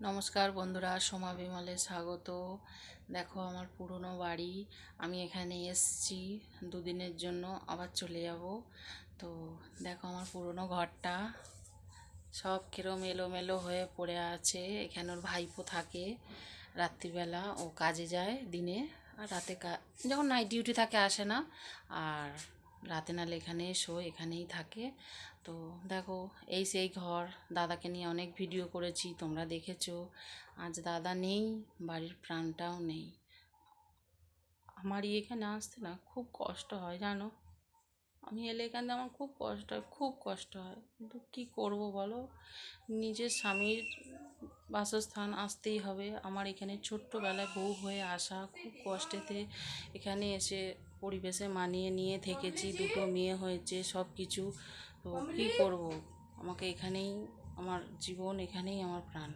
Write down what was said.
নমস্কার বন্ধুরা, সোমা বিমলে স্বাগত। দেখো আমার পুরনো বাড়ি। আমি এখানে এসছি দুদিনের জন্য, আবার চলে যাব। তো দেখো আমার পুরনো ঘরটা সব কিরম এলোমেলো হয়ে পড়ে আছে। এখানে ওর ভাইপো থাকে। রাত্রিবেলা ও কাজে যায় দিনে, আর রাতে যখন নাইট ডিউটি থাকে আসে না। আর রাতে নালে এখানে শোয়, এখানেই থাকে। তো দেখো এই সেই ঘর। দাদাকে নিয়ে অনেক ভিডিও করেছি, তোমরা দেখেছো। আজ দাদা নেই, বাড়ির প্রাণটাও নেই। আমারই এখানে আসতে না খুব কষ্ট হয় জানো। আমি এলে এখানে আমার খুব কষ্ট হয়, খুব কষ্ট হয়, কিন্তু কী করব বলো। নিজের স্বামীর বাসস্থান আসতেই হবে। আমার এখানে ছোট্টবেলায় বউ হয়ে আসা, খুব কষ্টেতে এখানে এসে পরিবেশে মানিয়ে নিয়ে থেকেছি। দুটো মেয়ে হয়েছে, সব কিছু। তো কী করব, আমাকে এখানেই আমার জীবন, এখানেই আমার প্রাণ।